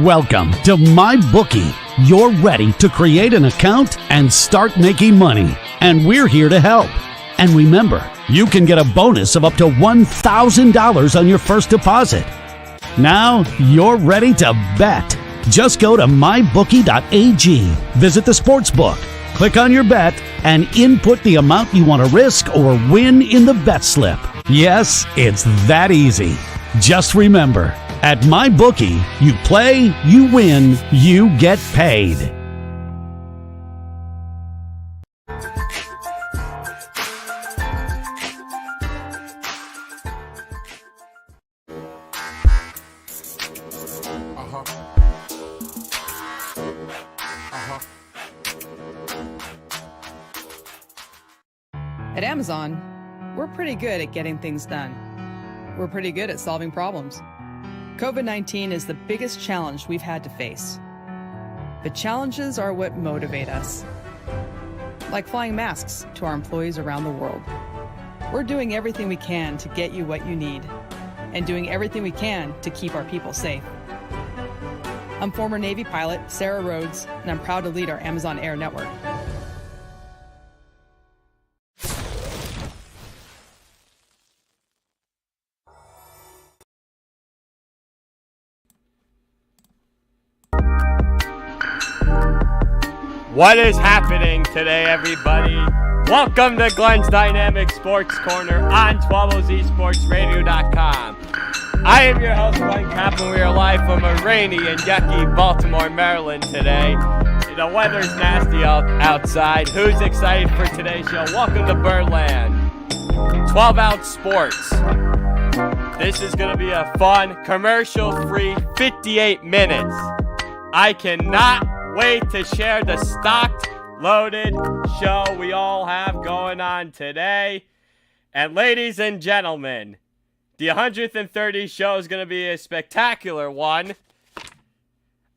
Welcome to MyBookie. You're ready to create an account and start making money, and we're here to help. And remember, you can get a bonus of up to $1,000 on your first deposit. Now you're ready to bet. Just go to mybookie.ag, visit the sportsbook, click on your bet, and input the amount you want to risk or win in the bet slip. Yes, it's that easy. Just remember, at MyBookie, you play, you win, you get paid. At Amazon, we're pretty good at getting things done. We're pretty good at solving problems. COVID-19 is the biggest challenge we've had to face. But challenges are what motivate us. Like flying masks to our employees around the world. We're doing everything we can to get you what you need, and doing everything we can to keep our people safe. I'm former Navy pilot Sarah Rhodes, and I'm proud to lead our Amazon Air network. What is happening today, everybody? Welcome to Glenn's Dynamic Sports Corner on 12OZSportsRadio.com. I am your host, Glenn Kapp, and we are live from a rainy and yucky Baltimore, Maryland today. The weather's nasty outside. Who's excited for today's show? Welcome to Birdland. 12-ounce sports. This is going to be a fun, commercial-free 58 minutes. I cannot wait to share the stocked, loaded show we all have going on today. And ladies and gentlemen, the 130th show is going to be a spectacular one.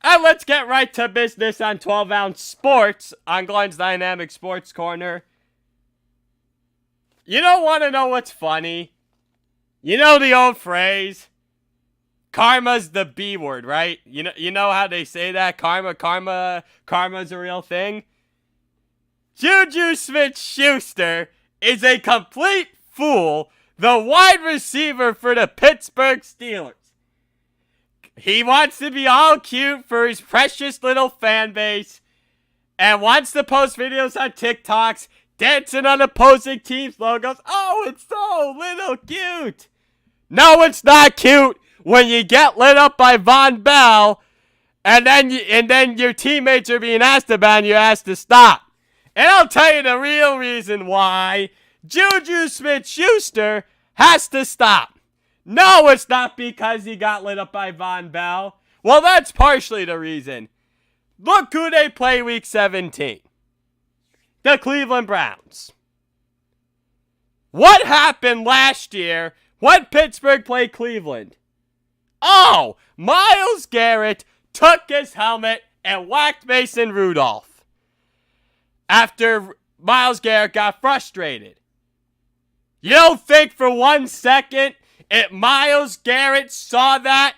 And let's get right to business on 12-ounce sports on Glenn's Dynamic Sports Corner. You don't want to know what's funny? You know the old phrase, karma's the B word, right? You know how they say that? Karma's a real thing. Juju Smith-Schuster is a complete fool, the wide receiver for the Pittsburgh Steelers. He wants to be all cute for his precious little fan base and wants to post videos on TikToks dancing on opposing teams' logos. Oh, it's so little cute. No, it's not cute when you get lit up by Von Bell, and then your teammates are being asked about, and you're asked to stop. And I'll tell you the real reason why Juju Smith-Schuster has to stop. No, it's not because he got lit up by Von Bell. Well, that's partially the reason. Look who they play Week 17. The Cleveland Browns. What happened last year when Pittsburgh played Cleveland? Oh, Myles Garrett took his helmet and whacked Mason Rudolph after Myles Garrett got frustrated. You don't think for 1 second if Myles Garrett saw that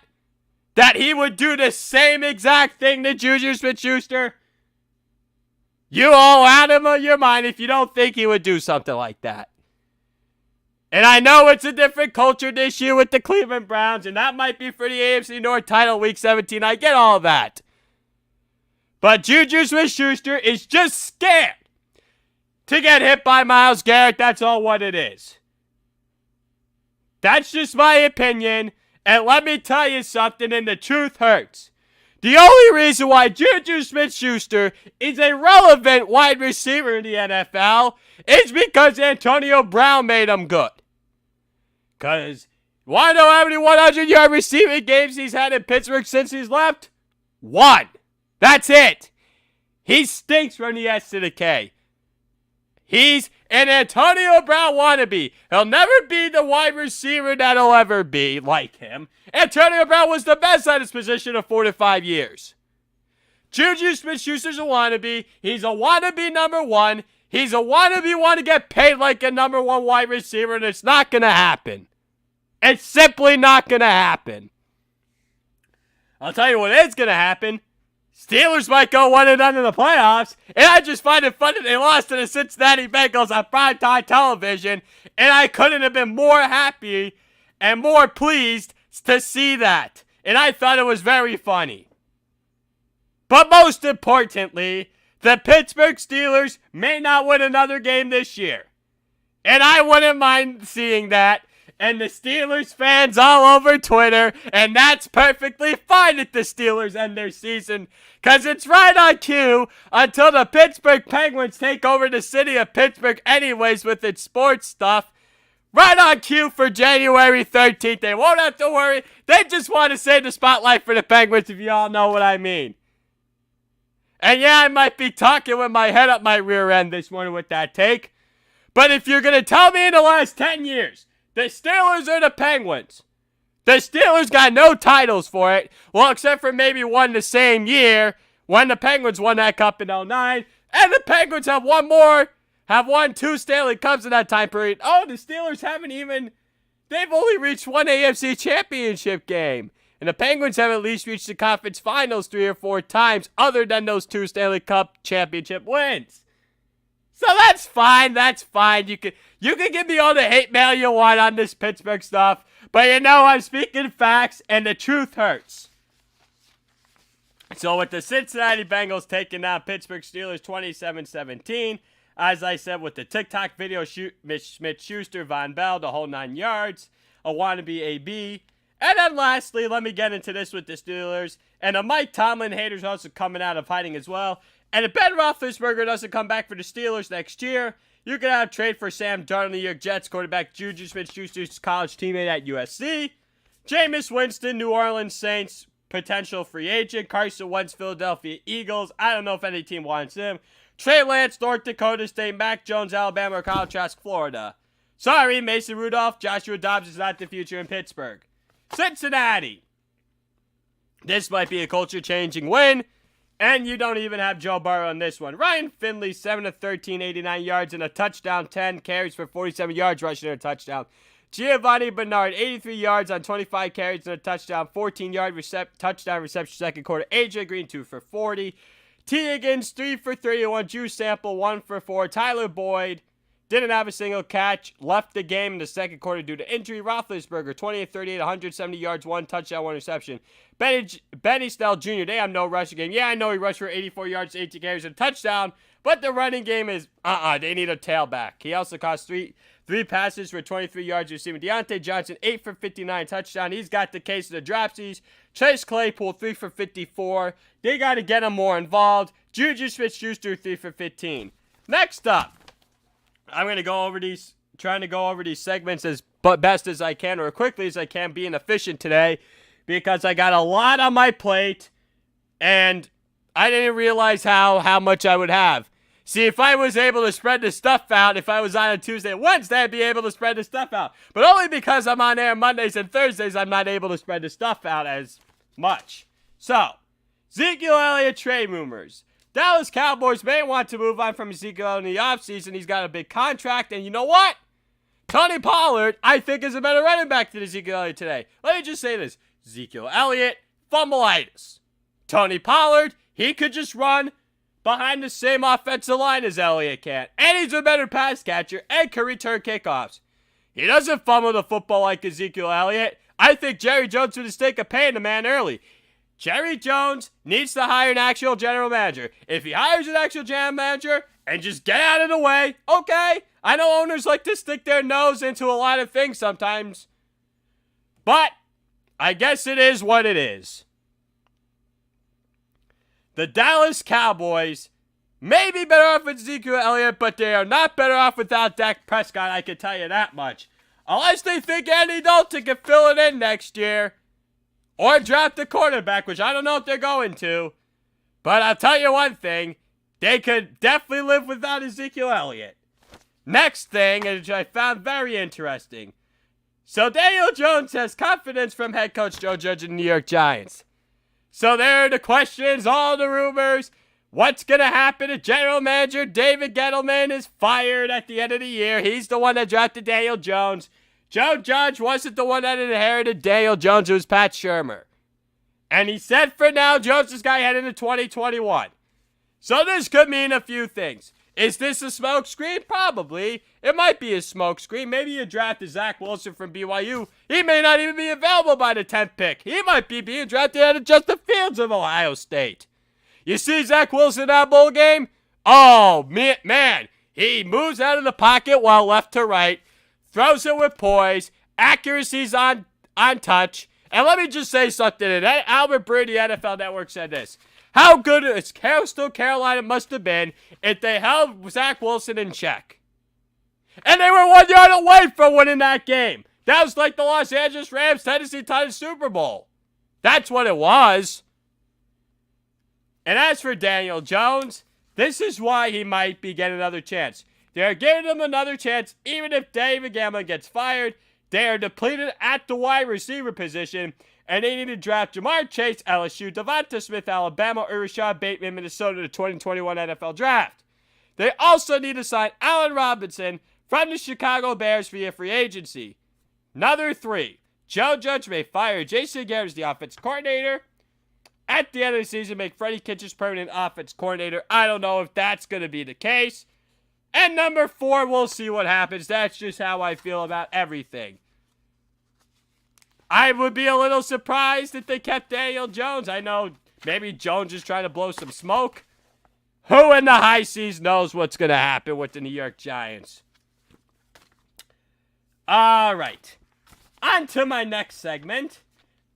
he would do the same exact thing to Juju Smith-Schuster? You all out of your mind if you don't think he would do something like that. And I know it's a different culture this year with the Cleveland Browns, and that might be for the AFC North title Week 17. I get all that. But Juju Smith-Schuster is just scared to get hit by Myles Garrett. That's all what it is. That's just my opinion. And let me tell you something, and the truth hurts. The only reason why Juju Smith-Schuster is a relevant wide receiver in the NFL is because Antonio Brown made him good. Because, want to know how many 100-yard receiving games he's had in Pittsburgh since he's left? 1. That's it. He stinks from the S to the K. He's an Antonio Brown wannabe. He'll never be the wide receiver that he'll ever be like him. Antonio Brown was the best at his position of 4 to 5 years. Juju Smith-Schuster's a wannabe. He's a wannabe number 1. He's a wannabe want to get paid like a number 1 wide receiver, and it's not going to happen. It's simply not going to happen. I'll tell you what is going to happen. Steelers might go 1-0 in the playoffs, and I just find it funny they lost to the Cincinnati Bengals on primetime television, and I couldn't have been more happy and more pleased to see that. And I thought it was very funny. But most importantly, the Pittsburgh Steelers may not win another game this year. And I wouldn't mind seeing that. And the Steelers fans all over Twitter, and that's perfectly fine if the Steelers end their season, because it's right on cue until the Pittsburgh Penguins take over the city of Pittsburgh anyways with its sports stuff. Right on cue for January 13th. They won't have to worry. They just want to save the spotlight for the Penguins, if you all know what I mean. And yeah, I might be talking with my head up my rear end this morning with that take. But if you're going to tell me in the last 10 years, the Steelers or the Penguins, the Steelers got no titles for it. Well, except for maybe one the same year when the Penguins won that cup in 2009. And the Penguins have won 2 Stanley Cups in that time period. Oh, the Steelers they've only reached 1 AFC championship game. And the Penguins have at least reached the conference finals 3 or 4 times other than those 2 Stanley Cup championship wins. So that's fine. You can give me all the hate mail you want on this Pittsburgh stuff. But you know I'm speaking facts, and the truth hurts. So with the Cincinnati Bengals taking down Pittsburgh Steelers 27-17, as I said, with the TikTok video, Smith-Schuster, Von Bell, the whole 9 yards, a wannabe AB. And then lastly, let me get into this with the Steelers. And the Mike Tomlin haters also coming out of hiding as well. And if Ben Roethlisberger doesn't come back for the Steelers next year, you're going to have trade for Sam Darnold, New York Jets quarterback Juju Smith-Schuster's college teammate at USC. Jameis Winston, New Orleans Saints, potential free agent. Carson Wentz, Philadelphia Eagles. I don't know if any team wants him. Trey Lance, North Dakota State. Mac Jones, Alabama, or Kyle Trask, Florida. Sorry, Mason Rudolph, Joshua Dobbs is not the future in Pittsburgh. Cincinnati. This might be a culture-changing win. And you don't even have Joe Burrow on this one. Ryan Finley, 7 of 13, 89 yards and a touchdown, 10 carries for 47 yards, rushing and a touchdown. Giovanni Bernard, 83 yards on 25 carries and a touchdown, 14-yard touchdown reception second quarter. AJ Green, 2 for 40. T. Higgins, 3 for 31. Drew Sample, 1 for 4. Tyler Boyd didn't have a single catch. Left the game in the second quarter due to injury. Roethlisberger, 20 of 38, 170 yards, 1 touchdown, 1 reception. Benny Snell Jr., they have no rushing game. Yeah, I know he rushed for 84 yards, 18 carries, and a touchdown, but the running game is, they need a tailback. He also caught three passes for 23 yards receiving. Deontay Johnson, 8 for 59, touchdown. He's got the case of the dropsies. Chase Claypool, 3 for 54. They got to get him more involved. Juju Smith-Schuster, 3 for 15. Next up, I'm going to go over these, trying to go over these segments as best as I can, or quickly as I can, being efficient today, because I got a lot on my plate, and I didn't realize how much I would have. See, if I was able to spread the stuff out, if I was on a Tuesday and Wednesday, I'd be able to spread the stuff out. But only because I'm on air Mondays and Thursdays, I'm not able to spread the stuff out as much. So, Ezekiel Elliott trade rumors. Dallas Cowboys may want to move on from Ezekiel in the offseason. He's got a big contract, and you know what? Tony Pollard, I think, is a better running back than Ezekiel Elliott today. Let me just say this. Ezekiel Elliott, fumbleitis. Tony Pollard, he could just run behind the same offensive line as Elliott can. And he's a better pass catcher and can return kickoffs. He doesn't fumble the football like Ezekiel Elliott. I think Jerry Jones made a mistake of paying the man early. Jerry Jones needs to hire an actual general manager. If he hires an actual general manager and just get out of the way, okay. I know owners like to stick their nose into a lot of things sometimes. But I guess it is what it is. The Dallas Cowboys may be better off with Ezekiel Elliott, but they are not better off without Dak Prescott, I can tell you that much. Unless they think Andy Dalton can fill it in next year. Or draft the quarterback, which I don't know if they're going to. But I'll tell you one thing. They could definitely live without Ezekiel Elliott. Next thing, which I found very interesting. So Daniel Jones has confidence from head coach Joe Judge of the New York Giants. So there are the questions, all the rumors. What's going to happen if general manager David Gettleman is fired at the end of the year? He's the one that drafted Daniel Jones. Joe Judge wasn't the one that inherited Daniel Jones. It was Pat Shurmur. And he said for now, Jones is guy heading into 2021. So this could mean a few things. Is this a smokescreen? Probably. It might be a smokescreen. Maybe you drafted Zach Wilson from BYU. He may not even be available by the 10th pick. He might be being drafted out of Justin Fields of Ohio State. You see Zach Wilson in that bowl game? Oh, man. He moves out of the pocket while left to right, throws it with poise, accuracy's on touch. And let me just say something. And Albert Breer, the NFL Network, said this. How good is Coastal Carolina must have been if they held Zach Wilson in check. And they were 1 yard away from winning that game. That was like the Los Angeles Rams Tennessee Titans Super Bowl. That's what it was. And as for Daniel Jones, this is why he might be getting another chance. They're giving him another chance even if David Gamble gets fired. They are depleted at the wide receiver position, and they need to draft Jamar Chase, LSU, Devonta Smith, Alabama, or Rashad Bateman, Minnesota, to the 2021 NFL Draft. They also need to sign Allen Robinson from the Chicago Bears via free agency. Another 3. Joe Judge may fire Jason Garrett as the offense coordinator. At the end of the season, make Freddie Kitchens permanent offense coordinator. I don't know if that's going to be the case. And number 4, we'll see what happens. That's just how I feel about everything. I would be a little surprised if they kept Daniel Jones. I know maybe Jones is trying to blow some smoke. Who in the high seas knows what's going to happen with the New York Giants? All right. On to my next segment.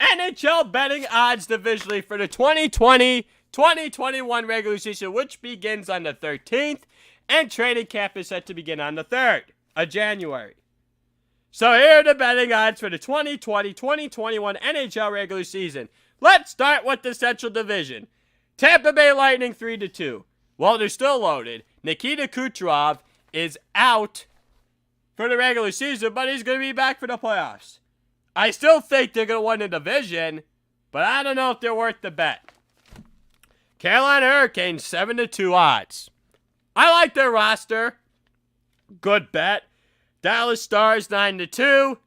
NHL betting odds divisionally for the 2020-2021 regular season, which begins on the 13th. And training camp is set to begin on the 3rd of January. So here are the betting odds for the 2020-2021 NHL regular season. Let's start with the Central Division. Tampa Bay Lightning 3-2. Well, they're still loaded. Nikita Kucherov is out for the regular season, but he's going to be back for the playoffs. I still think they're going to win the division, but I don't know if they're worth the bet. Carolina Hurricanes 7-2 odds. I like their roster. Good bet. Dallas Stars 9-2.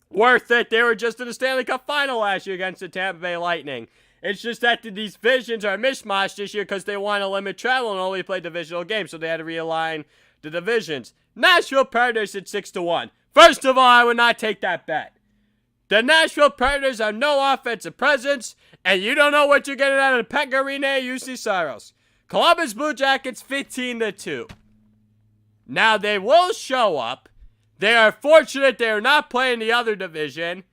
Worth it. They were just in the Stanley Cup final last year against the Tampa Bay Lightning. It's just that these divisions are mishmashed this year because they want to limit travel and only play divisional games, so they had to realign the divisions. Nashville Predators at 6-1. First of all, I would not take that bet. The Nashville Predators have no offensive presence, and you don't know what you're getting out of the Pekka Rinne UC Saros. Columbus Blue Jackets 15-2. Now they will show up. They are fortunate they are not playing the other division.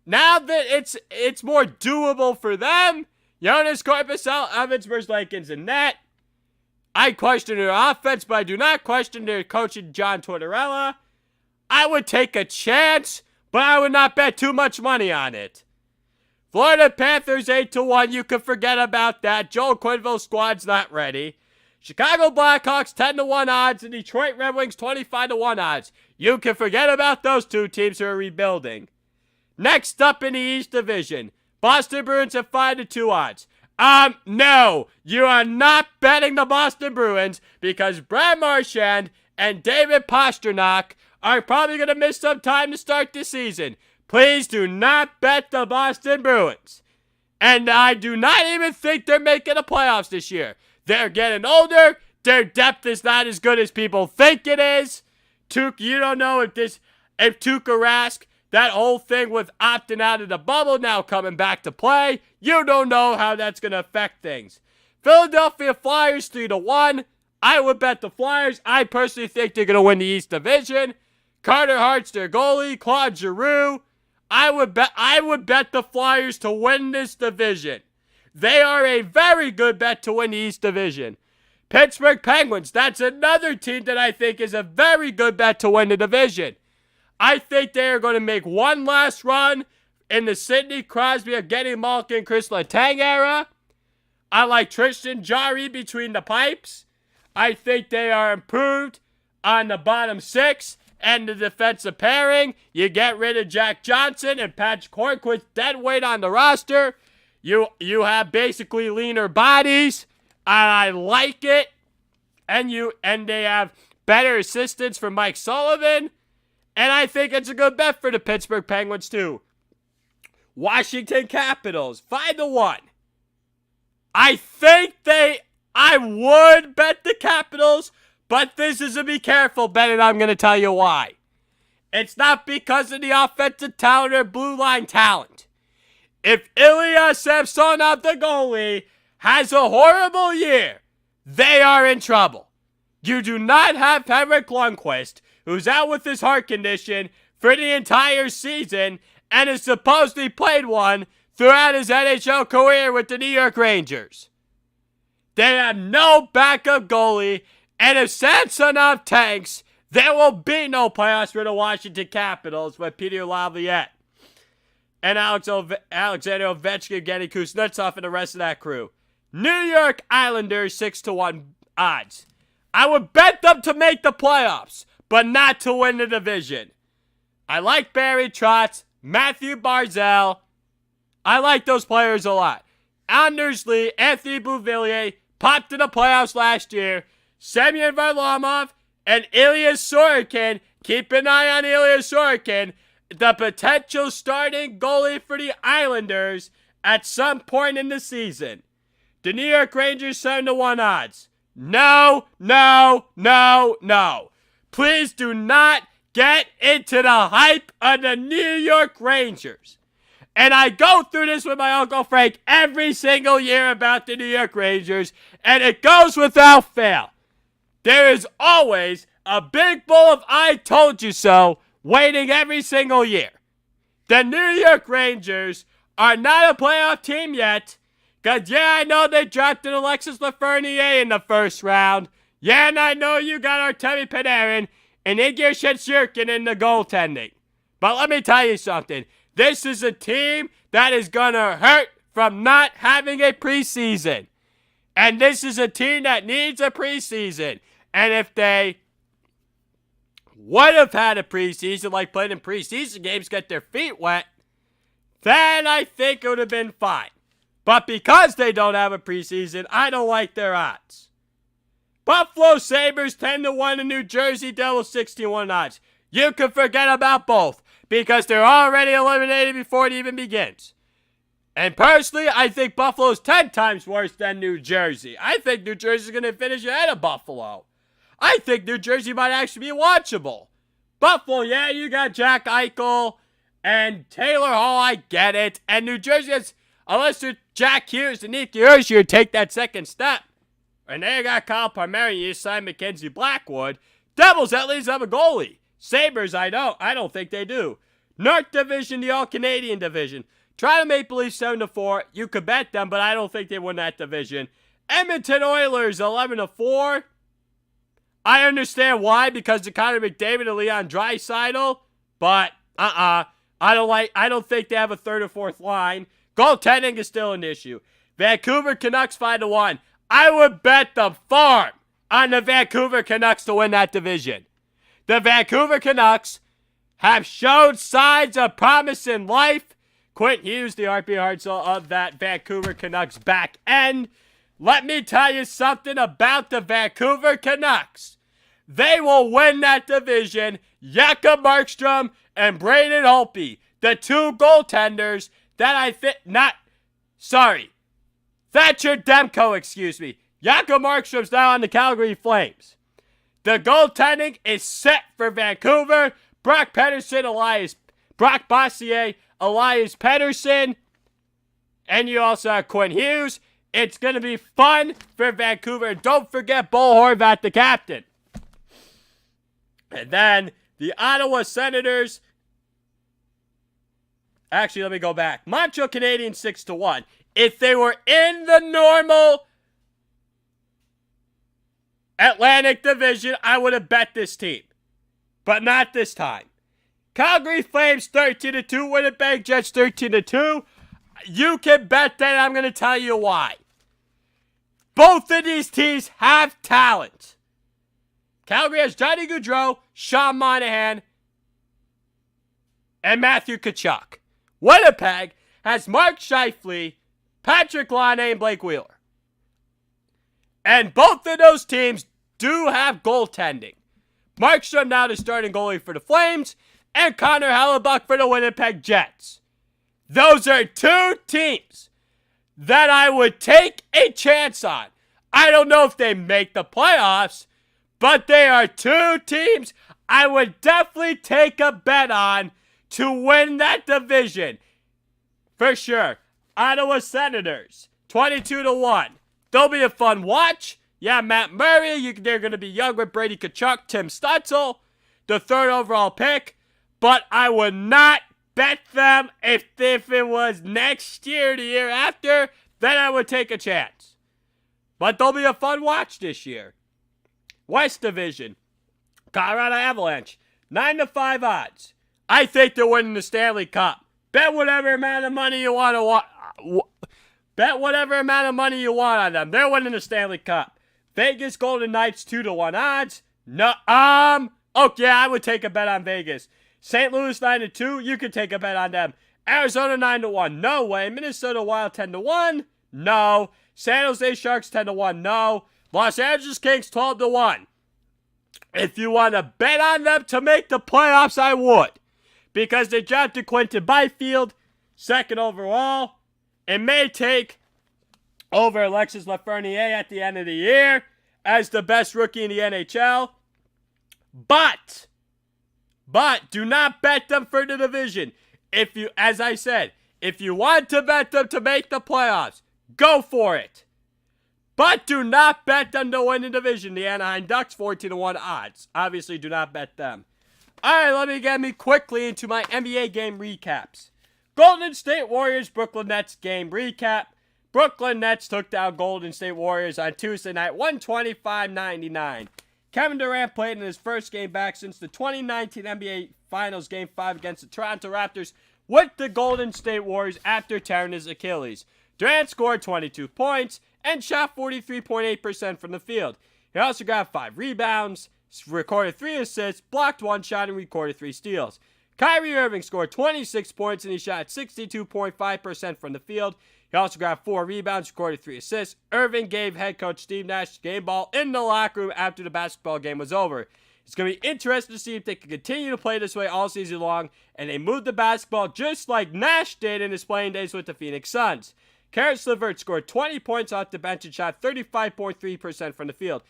Now that it's more doable for them. Jonas Korpisalo, Evans Merzlikins in net. I question their offense, but I do not question their coach John Tortorella. I would take a chance, but I would not bet too much money on it. Florida Panthers 8-1. You can forget about that. Joel Quenneville's squad's not ready. Chicago Blackhawks 10-1 odds and Detroit Red Wings 25-1 odds. You can forget about those two teams who are rebuilding. Next up in the East Division, Boston Bruins at 5-2 odds. No, you are not betting the Boston Bruins because Brad Marchand and David Pastrnak are probably going to miss some time to start the season. Please do not bet the Boston Bruins. And I do not even think they're making the playoffs this year. They're getting older. Their depth is not as good as people think it is. You don't know if Tuukka Rask, that whole thing with opting out of the bubble now coming back to play, you don't know how that's going to affect things. Philadelphia Flyers 3-1. I would bet the Flyers. I personally think they're going to win the East Division. Carter Hart's their goalie. Claude Giroux. I would bet the Flyers to win this division. They are a very good bet to win the East Division. Pittsburgh Penguins, that's another team that I think is a very good bet to win the division. I think they are going to make one last run in the Sidney Crosby, Evgeny Malkin, Chris Letang era. I like Tristan Jarry between the pipes. I think they are improved on the bottom 6 and the defensive pairing. You get rid of Jack Johnson and Patrick Hornquist dead weight on the roster. You have basically leaner bodies, and I like it. And they have better assistance from Mike Sullivan, and I think it's a good bet for the Pittsburgh Penguins too. Washington Capitals, 5-1. I would bet the Capitals, but this is a be careful bet, and I'm going to tell you why. It's not because of the offensive talent or blue line talent. If Ilya Samsonov, the goalie, has a horrible year, they are in trouble. You do not have Henrik Lundqvist, who's out with his heart condition for the entire season and has supposedly played one throughout his NHL career with the New York Rangers. They have no backup goalie, and if Samsonov tanks, there will be no playoffs for the Washington Capitals with Peter Laviolette and Alexander Ovechkin getting Kuznetsov and the rest of that crew. New York Islanders 6-1 odds. I would bet them to make the playoffs, but not to win the division. I like Barry Trotz, Matthew Barzal. I like those players a lot. Anders Lee, Anthony Beauvillier popped in the playoffs last year. Semyon Varlamov and Ilya Sorokin. Keep an eye on Ilya Sorokin, the potential starting goalie for the Islanders at some point in the season. The New York Rangers 7-1 odds. No. Please do not get into the hype of the New York Rangers. And I go through this with my Uncle Frank every single year about the New York Rangers, and it goes without fail. There is always a big bowl of I told you so waiting every single year. The New York Rangers are not a playoff team yet, because I know they drafted Alexis Lafreniere in the first round. And I know you got Artemi Panarin and Igor Shesterkin in the goaltending. But let me tell you something. This is a team that is going to hurt from not having a preseason. And this is a team that needs a preseason. And if they would have had a preseason, like playing in preseason games, get their feet wet, then I think it would have been fine. But because they don't have a preseason, I don't like their odds. Buffalo Sabres 10-1 and New Jersey Devils 61 odds. You can forget about both because they're already eliminated before it even begins. And personally, I think Buffalo's 10 times worse than New Jersey. I think New Jersey's going to finish ahead of Buffalo. I think New Jersey might actually be watchable. Buffalo, yeah, you got Jack Eichel and Taylor Hall, I get it. And New Jersey has, unless they're Jack Hughes and Nick Yoshio take that second step. And they got Kyle Palmieri, you signed Mackenzie Blackwood. Devils at least have a goalie. Sabres, I don't think they do. North Division, the All-Canadian Division. Toronto Maple Leafs 7-4. You could bet them, but I don't think they win that division. Edmonton Oilers 11-4. I understand why, because of Connor McDavid and Leon Draisaitl, but I don't think they have a third or fourth line. Goaltending is still an issue. Vancouver Canucks 5-1. I would bet the farm on the Vancouver Canucks to win that division. The Vancouver Canucks have showed signs of promise in life. Quint Hughes, the RP Hartzell of that Vancouver Canucks back end. Let me tell you something about the Vancouver Canucks. They will win that division. Jakob Markstrom and Braden Holtby, the two goaltenders that Thatcher Demko, excuse me. Jakob Markstrom's now on the Calgary Flames. The goaltending is set for Vancouver. Brock Bossier, Elias Pettersson, and you also have Quinn Hughes. It's going to be fun for Vancouver. And don't forget Bo Horvat, the captain. And then the Ottawa Senators. Actually, let me go back. Montreal Canadiens 6-1. If they were in the normal Atlantic Division, I would have bet this team. But not this time. Calgary Flames 13-2. Winnipeg Jets 13-2. You can bet that. I'm going to tell you why. Both of these teams have talent. Calgary has Johnny Gaudreau, Sean Monahan, and Matthew Tkachuk. Winnipeg has Mark Scheifele, Patrick Laine, and Blake Wheeler. And both of those teams do have goaltending. Markstrom now the starting goalie for the Flames, and Connor Hellebuck for the Winnipeg Jets. Those are two teams that I would take a chance on. I don't know if they make the playoffs, but they are two teams I would definitely take a bet on to win that division. For sure. Ottawa Senators, 22-1. They'll be a fun watch. Yeah, Matt Murray, they're going to be young with Brady Tkachuk, Tim Stutzel, the third overall pick. But I would not bet them if it was next year, the year after, then I would take a chance. But they'll be a fun watch this year. West Division, Colorado Avalanche, 9-5 odds. I think they're winning the Stanley Cup. Bet whatever amount of money you want Bet whatever amount of money you want on them. They're winning the Stanley Cup. Vegas Golden Knights, 2-1 odds. No, okay, I would take a bet on Vegas. St. Louis 9-2, you could take a bet on them. Arizona 9-1, no way. Minnesota Wild 10-1, no. San Jose Sharks 10-1, no. Los Angeles Kings 12-1. If you want to bet on them to make the playoffs, I would. Because they drafted Quentin Byfield, second overall. It may take over Alexis Lafreniere at the end of the year as the best rookie in the NHL. But do not bet them for the division. If you, as I said, if you want to bet them to make the playoffs, go for it. But do not bet them to win the division. The Anaheim Ducks, 14-1 odds. Obviously, do not bet them. All right, let me get quickly into my NBA game recaps. Golden State Warriors, Brooklyn Nets game recap. Brooklyn Nets took down Golden State Warriors on Tuesday night, 125-99. Kevin Durant played in his first game back since the 2019 NBA Finals Game 5 against the Toronto Raptors with the Golden State Warriors after tearing his Achilles. Durant scored 22 points and shot 43.8% from the field. He also got 5 rebounds, recorded 3 assists, blocked 1 shot, and recorded 3 steals. Kyrie Irving scored 26 points and he shot 62.5% from the field. He also got 4 rebounds, recorded 3 assists. Irving gave head coach Steve Nash the game ball in the locker room after the basketball game was over. It's going to be interesting to see if they can continue to play this way all season long, and they move the basketball just like Nash did in his playing days with the Phoenix Suns. Karis LeVert scored 20 points off the bench and shot 35.3% from the field.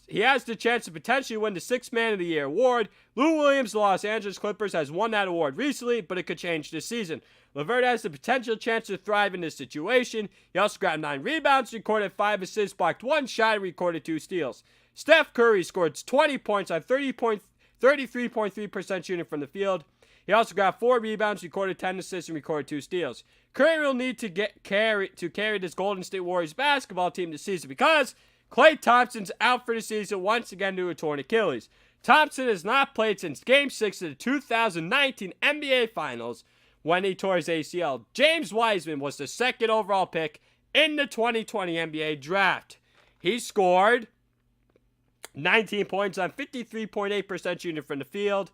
He has the chance to potentially win the 6th Man of the Year award. Lou Williams, the Los Angeles Clippers, has won that award recently, but it could change this season. LeVert has the potential chance to thrive in this situation. He also grabbed 9 rebounds, recorded 5 assists, blocked 1 shot, and recorded 2 steals. Steph Curry scored 20 points on 33.3% shooting from the field. He also got 4 rebounds, recorded 10 assists, and recorded 2 steals. Curry will need to carry this Golden State Warriors basketball team this season because Klay Thompson's out for the season once again due to a torn Achilles. Thompson has not played since Game 6 of the 2019 NBA Finals when he tore his ACL. James Wiseman was the 2nd overall pick in the 2020 NBA Draft. He scored 19 points on 53.8% shooting from the field.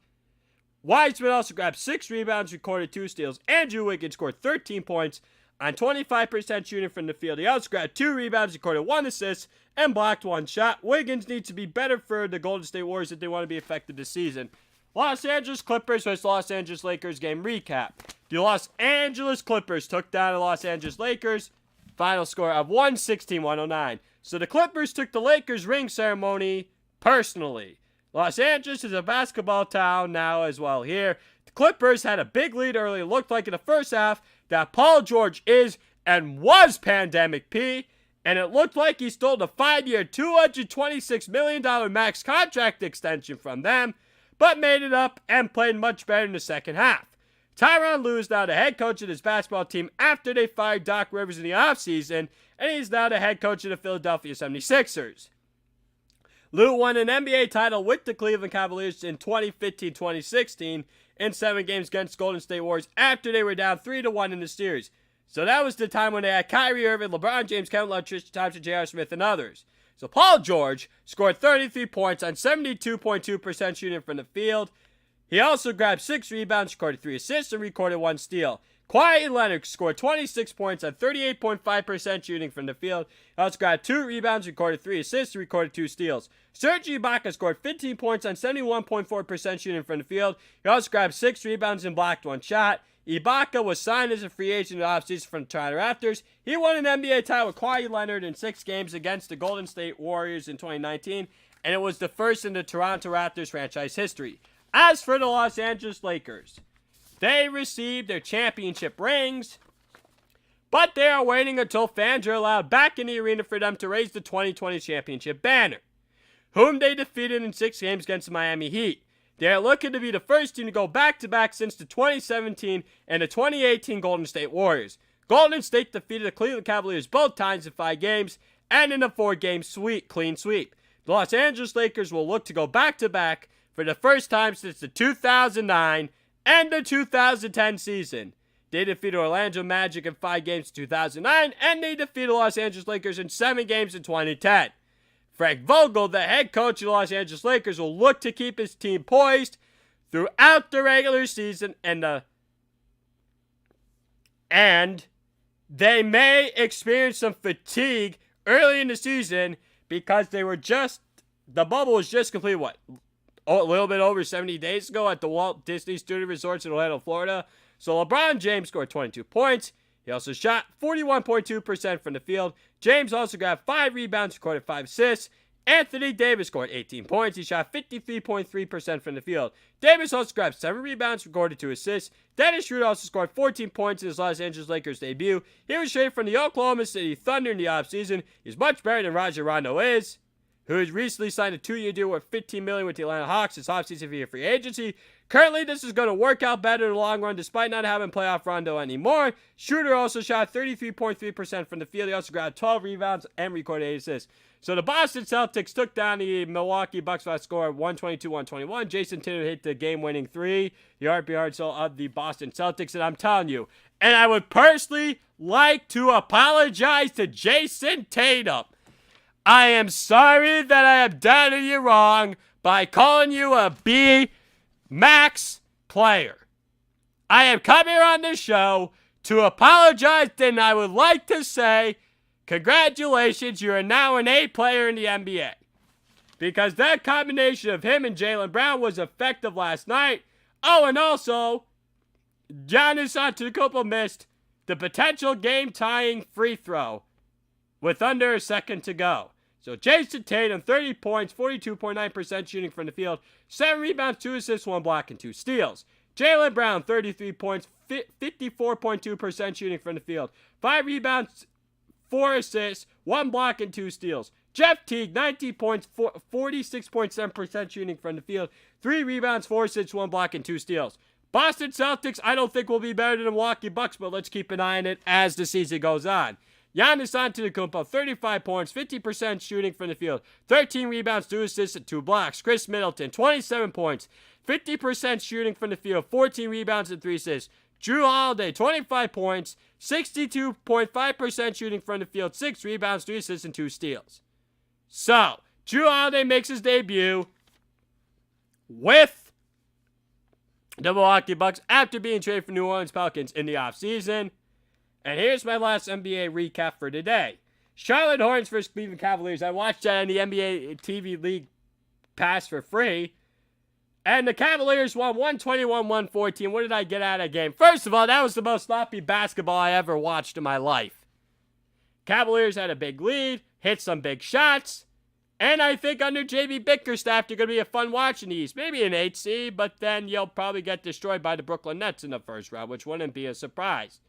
Wiseman also grabbed 6 rebounds, recorded 2 steals. Andrew Wiggins scored 13 points on 25% shooting from the field. He also grabbed 2 rebounds, recorded 1 assist, and blocked 1 shot. Wiggins needs to be better for the Golden State Warriors if they want to be effective this season. Los Angeles Clippers vs. Los Angeles Lakers game recap. The Los Angeles Clippers took down the Los Angeles Lakers. Final score of 116-109. So the Clippers took the Lakers ring ceremony personally. Los Angeles is a basketball town now as well here. The Clippers had a big lead early. It looked like in the first half that Paul George is and was Pandemic P. And it looked like he stole the 5-year, $226 million max contract extension from them, but made it up and played much better in the second half. Tyronn Lue is now the head coach of his basketball team after they fired Doc Rivers in the offseason, and he's now the head coach of the Philadelphia 76ers. Lue won an NBA title with the Cleveland Cavaliers in 2015-2016 in 7 games against Golden State Warriors after they were down 3-1 in the series. So that was the time when they had Kyrie Irving, LeBron James, Kevin Love, Tristan Thompson, J.R. Smith, and others. So Paul George scored 33 points on 72.2% shooting from the field. He also grabbed 6 rebounds, recorded 3 assists, and recorded 1 steal. Kawhi Leonard scored 26 points on 38.5% shooting from the field. He also got 2 rebounds, recorded 3 assists, recorded 2 steals. Serge Ibaka scored 15 points on 71.4% shooting from the field. He also grabbed 6 rebounds and blocked 1 shot. Ibaka was signed as a free agent in the offseason from the Toronto Raptors. He won an NBA title with Kawhi Leonard in 6 games against the Golden State Warriors in 2019, and it was the first in the Toronto Raptors franchise history. As for the Los Angeles Lakers, they received their championship rings, but they are waiting until fans are allowed back in the arena for them to raise the 2020 championship banner, whom they defeated in 6 games against the Miami Heat. They are looking to be the first team to go back-to-back since the 2017 and the 2018 Golden State Warriors. Golden State defeated the Cleveland Cavaliers both times in 5 games and in a 4-game clean sweep. The Los Angeles Lakers will look to go back-to-back for the first time since the 2009 and the 2010 season. They defeated Orlando Magic in 5 games in 2009, and they defeated the Los Angeles Lakers in 7 games in 2010. Frank Vogel, the head coach of the Los Angeles Lakers, will look to keep his team poised throughout the regular season, and they may experience some fatigue early in the season because the bubble was just completed, a little bit over 70 days ago at the Walt Disney Studio Resorts in Orlando, Florida. So LeBron James scored 22 points. He also shot 41.2% from the field. James also grabbed 5 rebounds, recorded 5 assists. Anthony Davis scored 18 points. He shot 53.3% from the field. Davis also grabbed 7 rebounds, recorded 2 assists. Dennis Schroeder also scored 14 points in his Los Angeles Lakers debut. He was traded from the Oklahoma City Thunder in the offseason. He's much better than Rajon Rondo is, who has recently signed a 2-year deal worth $15 million with the Atlanta Hawks this offseason via free agency. Currently, this is going to work out better in the long run despite not having playoff Rondo anymore. Schroeder also shot 33.3% from the field. He also grabbed 12 rebounds and recorded 8 assists. So the Boston Celtics took down the Milwaukee Bucks by a score of 122-121. Jason Tatum hit the game-winning 3, the RBR of the Boston Celtics, and I'm telling you, and I would personally like to apologize to Jason Tatum. I am sorry that I have done you wrong by calling you a B-max player. I have come here on this show to apologize, and I would like to say, congratulations, you are now an A player in the NBA. Because that combination of him and Jaylen Brown was effective last night. Oh, and also, Giannis Antetokounmpo missed the potential game-tying free throw with under a second to go. So Jason Tatum, 30 points, 42.9% shooting from the field, 7 rebounds, 2 assists, 1 block, and 2 steals. Jaylen Brown, 33 points, 54.2% shooting from the field, 5 rebounds, 4 assists, 1 block, and 2 steals. Jeff Teague, 19 points, 46.7% shooting from the field, 3 rebounds, 4 assists, 1 block, and 2 steals. Boston Celtics, I don't think will be better than the Milwaukee Bucks, but let's keep an eye on it as the season goes on. Giannis Antetokounmpo, 35 points, 50% shooting from the field, 13 rebounds, 2 assists, and 2 blocks. Chris Middleton, 27 points, 50% shooting from the field, 14 rebounds, and 3 assists. Drew Holiday, 25 points, 62.5% shooting from the field, 6 rebounds, 3 assists, and 2 steals. So, Drew Holiday makes his debut with the Milwaukee Bucks after being traded for New Orleans Pelicans in the offseason. And here's my last NBA recap for today. Charlotte Hornets versus Cleveland Cavaliers. I watched that on the NBA TV League Pass for free. And the Cavaliers won 121-114. What did I get out of that game? First of all, that was the most sloppy basketball I ever watched in my life. Cavaliers had a big lead, hit some big shots. And I think under JB Bickerstaff, they're going to be a fun watch in the East. Maybe an 8 seed, but then you'll probably get destroyed by the Brooklyn Nets in the first round, which wouldn't be a surprise.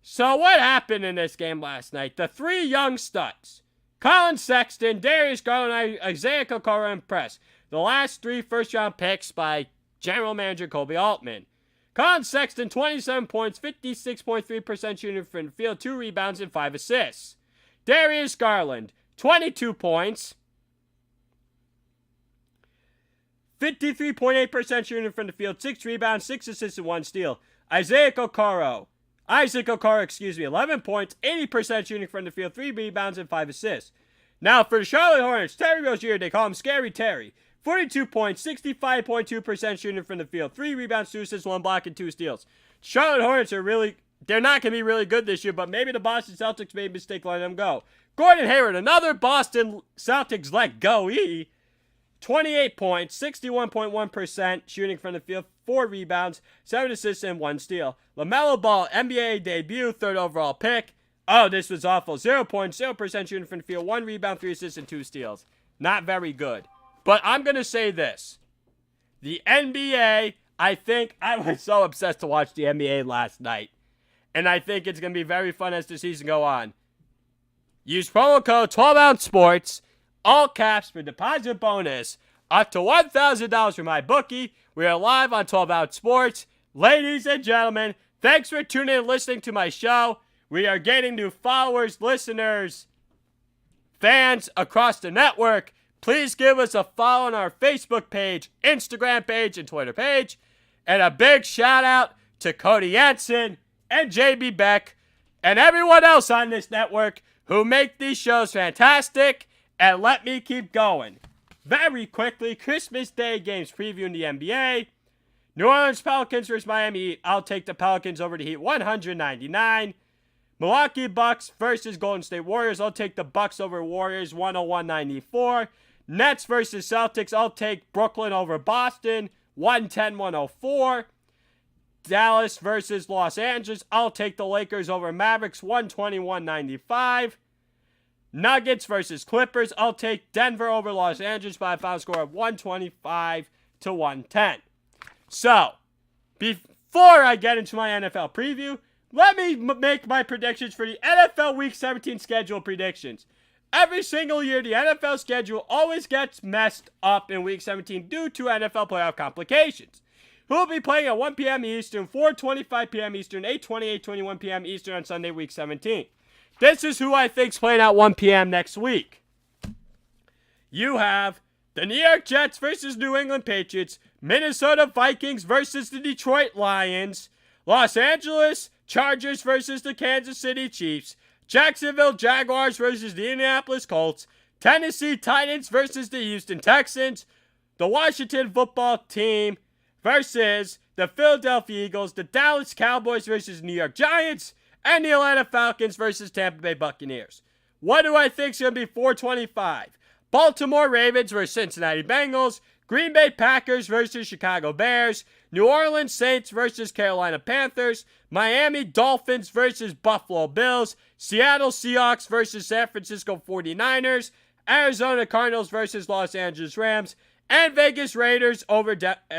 So what happened in this game last night? The 3 young studs, Colin Sexton, Darius Garland, and Isaiah Okoro impressed. The last 3 first-round picks by general manager Kobe Altman. Colin Sexton, 27 points, 56.3% shooting from the field, 2 rebounds, and 5 assists. Darius Garland, 22 points, 53.8% shooting from the field, 6 rebounds, 6 assists, and 1 steal. Isaac Okoro, 11 points, 80% shooting from the field, 3 rebounds, and 5 assists. Now, for the Charlotte Hornets, Terry Rozier, they call him Scary Terry. 42 points, 65.2% shooting from the field, 3 rebounds, 2 assists, 1 block, and 2 steals. Charlotte Hornets they're not going to be really good this year, but maybe the Boston Celtics made a mistake letting them go. Gordon Hayward, another Boston Celtics let go. 28 points, 61.1% shooting from the field, 4 rebounds, 7 assists, and 1 steal. LaMelo Ball, NBA debut, 3rd overall pick. Oh, this was awful. 0.0% shooting from the field, 1 rebound, 3 assists, and 2 steals. Not very good. But I'm going to say this. The NBA, I was so obsessed to watch the NBA last night. And I think it's going to be very fun as the season go on. Use promo code 12OunceSports, all caps, for deposit bonus up to $1,000 for my bookie. We are live on 12 Ounce Sports. Ladies and gentlemen, thanks for tuning in and listening to my show. We are getting new followers, listeners, fans across the network. Please give us a follow on our Facebook page, Instagram page, and Twitter page. And a big shout out to Cody Jensen and JB Beck and everyone else on this network who make these shows fantastic and let me keep going. Very quickly, Christmas Day games previewing the NBA. New Orleans Pelicans versus Miami Heat. I'll take the Pelicans over the Heat, 199. Milwaukee Bucks versus Golden State Warriors. I'll take the Bucks over Warriors, 101-94. Nets versus Celtics. I'll take Brooklyn over Boston, 110-104. Dallas versus Los Angeles. I'll take the Lakers over Mavericks, 121-95. Nuggets versus Clippers. I'll take Denver over Los Angeles by a final score of 125-110. So, before I get into my NFL preview, let me make my predictions for the NFL Week 17 schedule predictions. Every single year, the NFL schedule always gets messed up in Week 17 due to NFL playoff complications. Who will be playing at 1 p.m. Eastern, 4:25 p.m. Eastern, 8:20, 8:21 p.m. Eastern on Sunday, Week 17. This is who I think's playing at 1 p.m. next week. You have the New York Jets versus New England Patriots, Minnesota Vikings versus the Detroit Lions, Los Angeles Chargers versus the Kansas City Chiefs, Jacksonville Jaguars versus the Indianapolis Colts, Tennessee Titans versus the Houston Texans, the Washington Football Team versus the Philadelphia Eagles, the Dallas Cowboys versus New York Giants, and the Atlanta Falcons versus Tampa Bay Buccaneers. What do I think is going to be 425? Baltimore Ravens versus Cincinnati Bengals, Green Bay Packers versus Chicago Bears, New Orleans Saints versus Carolina Panthers, Miami Dolphins versus Buffalo Bills, Seattle Seahawks versus San Francisco 49ers, Arizona Cardinals versus Los Angeles Rams, and Vegas Raiders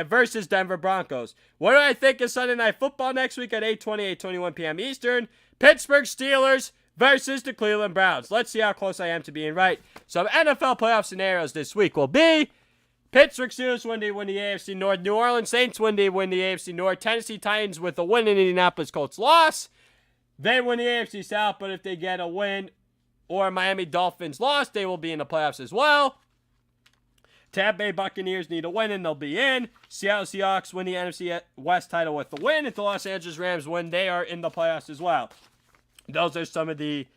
versus Denver Broncos. What do I think of Sunday Night Football next week at 8:20, 8:21 p.m. Eastern? Pittsburgh Steelers versus the Cleveland Browns. Let's see how close I am to being right. Some NFL playoff scenarios this week will be Pittsburgh Steelers win the AFC North. New Orleans Saints win the AFC North. Tennessee Titans with a win and Indianapolis Colts loss. They win the AFC South, but if they get a win or Miami Dolphins loss, they will be in the playoffs as well. Tampa Bay Buccaneers need a win and they'll be in. Seattle Seahawks win the NFC West title with the win. If the Los Angeles Rams win, they are in the playoffs as well. Those are some of the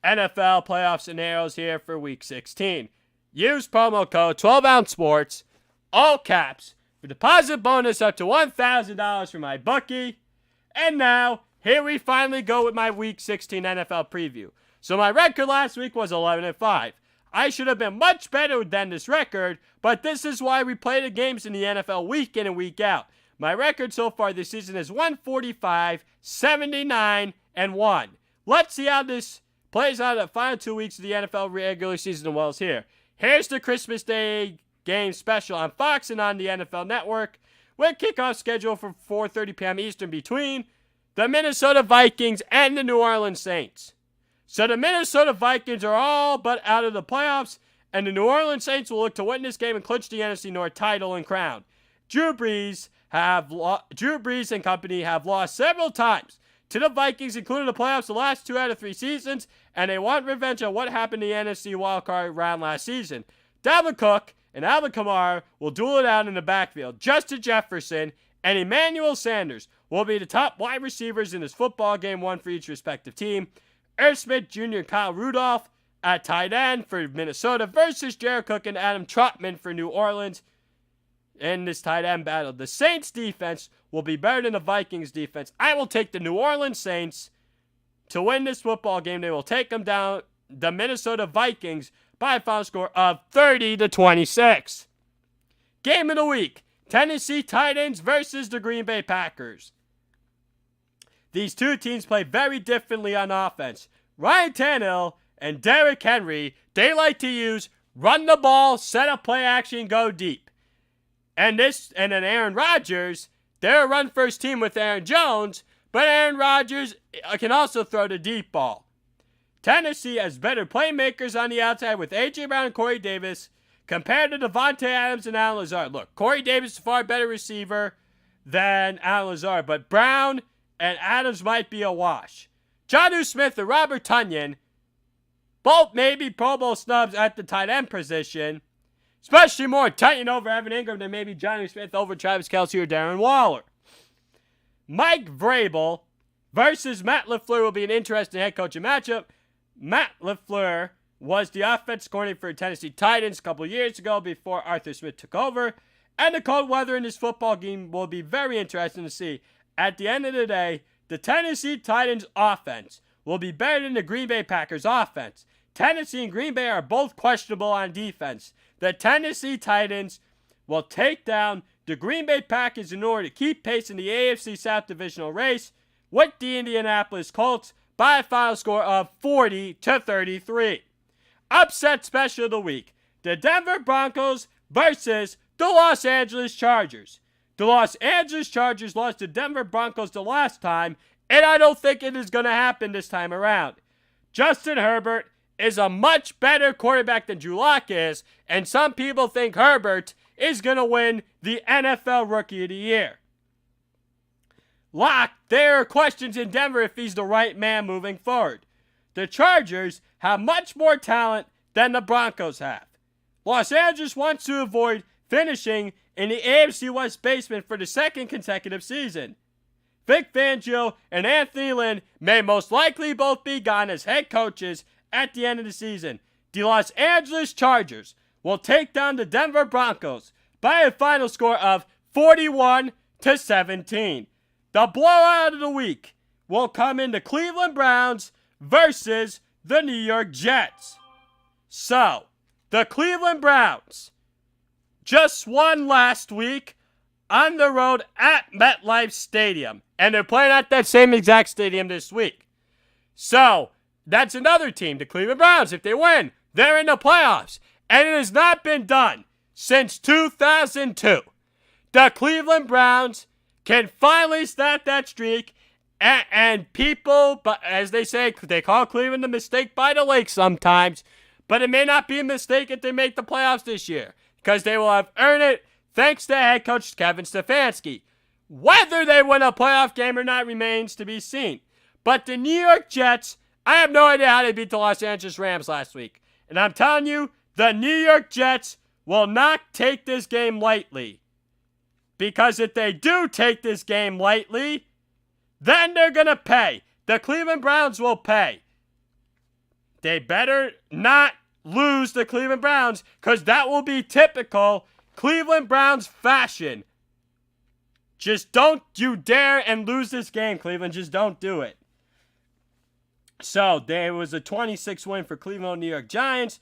NFL playoff scenarios here for Week 16. Use promo code 12OunceSports, all caps, for deposit bonus up to $1,000 for my bookie. And now, here we finally go with my Week 16 NFL preview. So my record last week was 11-5. I should have been much better than this record, but this is why we play the games in the NFL week in and week out. My record so far this season is 145, 79, and 1. Let's see how this plays out the final 2 weeks of the NFL regular season as well as here. Here's the Christmas Day game special on Fox and on the NFL Network, with kickoff schedule for 4:30 p.m. Eastern between the Minnesota Vikings and the New Orleans Saints. So the Minnesota Vikings are all but out of the playoffs, and the New Orleans Saints will look to win this game and clinch the NFC North title and crown. Drew Brees and company have lost several times to the Vikings, including the playoffs the last 2 out of 3 seasons, and they want revenge on what happened in the NFC wildcard round last season. Dalvin Cook and Alvin Kamara will duel it out in the backfield. Justin Jefferson and Emmanuel Sanders will be the top wide receivers in this football game, one for each respective team. Irv Smith Jr. and Kyle Rudolph at tight end for Minnesota versus Jared Cook and Adam Trotman for New Orleans. in this tight end battle. The Saints defense will be better than the Vikings defense. I will take the New Orleans Saints to win this football game. They will take them down, the Minnesota Vikings, by a final score of 30-26. Game of the week, Tennessee Titans versus the Green Bay Packers. These two teams play very differently on offense. Ryan Tannehill and Derrick Henry, they like to use run the ball, set up play action, go deep. And then Aaron Rodgers, they're a run-first team with Aaron Jones, but Aaron Rodgers can also throw the deep ball. Tennessee has better playmakers on the outside with A.J. Brown and Corey Davis compared to Devontae Adams and Allen Lazard. Look, Corey Davis is a far better receiver than Allen Lazard, but Brown and Adams might be a wash. Jonnu Smith and Robert Tonyan, both maybe Pro Bowl snubs at the tight end position, especially more Tonyan over Evan Ingram than maybe Jonnu Smith over Travis Kelce or Darren Waller. Mike Vrabel versus Matt LaFleur will be an interesting head coaching matchup. Matt LaFleur was the offensive coordinator for Tennessee Titans a couple years ago before Arthur Smith took over. And the cold weather in this football game will be very interesting to see. At the end of the day, the Tennessee Titans offense will be better than the Green Bay Packers offense. Tennessee and Green Bay are both questionable on defense. The Tennessee Titans will take down the Green Bay Packers in order to keep pace in the AFC South divisional race with the Indianapolis Colts by a final score of 40-33. Upset special of the week. The Denver Broncos versus the Los Angeles Chargers. The Los Angeles Chargers lost to Denver Broncos the last time, and I don't think it is going to happen this time around. Justin Herbert is a much better quarterback than Drew Lock is, and some people think Herbert is going to win the NFL Rookie of the Year. Lock, there are questions in Denver if he's the right man moving forward. The Chargers have much more talent than the Broncos have. Los Angeles wants to avoid finishing in the AFC West basement for the second consecutive season. Vic Fangio and Anthony Lynn may most likely both be gone as head coaches at the end of the season. The Los Angeles Chargers will take down the Denver Broncos by a final score of 41-17. The blowout of the week will come in the Cleveland Browns versus the New York Jets. So, the Cleveland Browns just won last week on the road at MetLife Stadium. And they're playing at that same exact stadium this week. So, that's another team, the Cleveland Browns. If they win, they're in the playoffs. And it has not been done since 2002. The Cleveland Browns can finally start that streak. And people, but as they say, they call Cleveland the mistake by the lake sometimes. But it may not be a mistake if they make the playoffs this year, because they will have earned it thanks to head coach Kevin Stefanski. Whether they win a playoff game or not remains to be seen. But the New York Jets, I have no idea how they beat the Los Angeles Rams last week. And I'm telling you, the New York Jets will not take this game lightly. Because if they do take this game lightly, then they're going to pay. The Cleveland Browns will pay. They better not lose the Cleveland Browns, because that will be typical Cleveland Browns fashion. Just don't you dare and lose this game, Cleveland. Just don't do it. So, there was a 26 win for Cleveland New York Giants.